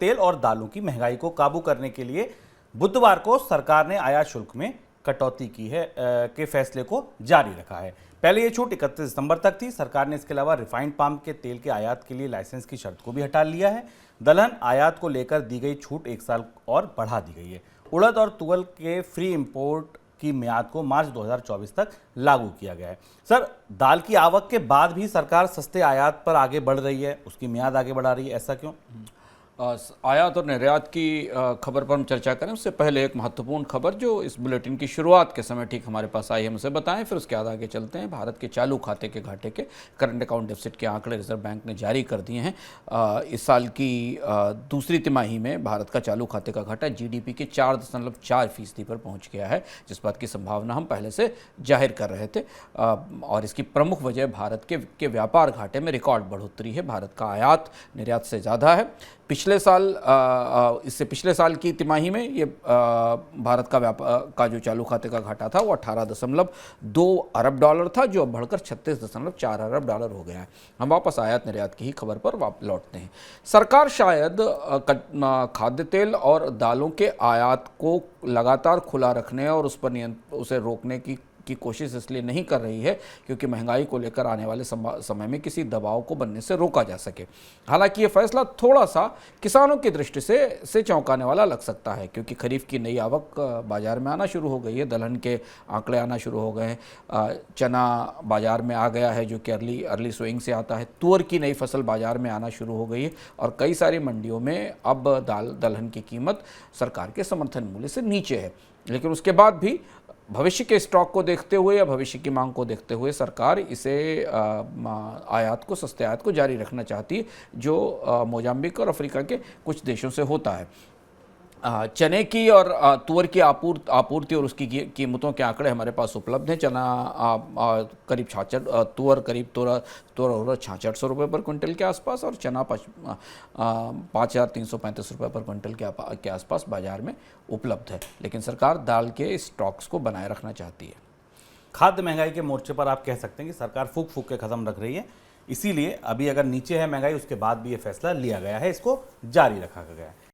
तेल और दालों की महंगाई को काबू करने के लिए बुधवार को सरकार ने आयात शुल्क में कटौती की है के फैसले को जारी रखा है। पहले ये छूट 31 दिसंबर तक थी। सरकार ने इसके अलावा रिफाइंड पाम के तेल के आयात के लिए लाइसेंस की शर्त को भी हटा लिया है। दलहन आयात को लेकर दी गई छूट 1 साल और बढ़ा दी गई है। उड़द और तुवल के फ्री इंपोर्ट की मियाद को मार्च 2024 तक लागू किया गया है। सर, दाल की आवक के बाद भी सरकार सस्ते आयात पर आगे बढ़ रही है, उसकी मियाद आगे बढ़ा रही है, ऐसा क्यों? आयात और निर्यात की खबर पर हम चर्चा करें उससे पहले एक महत्वपूर्ण खबर जो इस बुलेटिन की शुरुआत के समय ठीक हमारे पास आई, हम उसे बताएं, फिर उसके बाद आगे चलते हैं। भारत के चालू खाते के घाटे के करंट अकाउंट डेफिसिट के आंकड़े रिजर्व बैंक ने जारी कर दिए हैं। इस साल की दूसरी तिमाही में भारत का चालू खाते का घाटा जीडीपी के 4.4% पर पहुँच गया है, जिस बात की संभावना हम पहले से जाहिर कर रहे थे। और इसकी प्रमुख वजह भारत के व्यापार घाटे में रिकॉर्ड बढ़ोतरी है। भारत का आयात निर्यात से ज़्यादा है। पिछले साल इससे पिछले साल की तिमाही में ये भारत का जो चालू खाते का घाटा था वो 18.2 अरब डॉलर था, जो अब बढ़कर 36.4 अरब डॉलर हो गया है। हम वापस आयात निर्यात की ही खबर पर लौटते हैं। सरकार शायद खाद्य तेल और दालों के आयात को लगातार खुला रखने और उसे रोकने की कोशिश इसलिए नहीं कर रही है क्योंकि महंगाई को लेकर आने वाले समय में किसी दबाव को बनने से रोका जा सके। हालांकि ये फैसला थोड़ा सा किसानों की दृष्टि से चौंकाने वाला लग सकता है, क्योंकि खरीफ की नई आवक बाजार में आना शुरू हो गई है। दलहन के आंकड़े आना शुरू हो गए हैं। चना बाजार में आ गया है जो कि अर्ली सोइंग से आता है। तुअर की नई फसल बाजार में आना शुरू हो गई है और कई सारी मंडियों में अब दलहन की कीमत सरकार के समर्थन मूल्य से नीचे है। लेकिन उसके बाद भी भविष्य के स्टॉक को देखते हुए या भविष्य की मांग को देखते हुए सरकार इसे सस्ते आयात को जारी रखना चाहती है, जो मोजाम्बिक और अफ्रीका के कुछ देशों से होता है। चने की और तुअर की आपूर्ति और उसकी कीमतों के आंकड़े हमारे पास उपलब्ध हैं। चना करीब 66, तुअर करीब 6600 रुपये पर क्विंटल के आसपास और चना 5335 रुपये पर क्विंटल के आसपास बाजार में उपलब्ध है। लेकिन सरकार दाल के स्टॉक्स को बनाए रखना चाहती है। खाद्य महंगाई के मोर्चे पर आप कह सकते हैं कि सरकार फूक फूक के कदम रख रही है, इसीलिए अभी अगर नीचे है महंगाई उसके बाद भी ये फैसला लिया गया है, इसको जारी रखा गया है।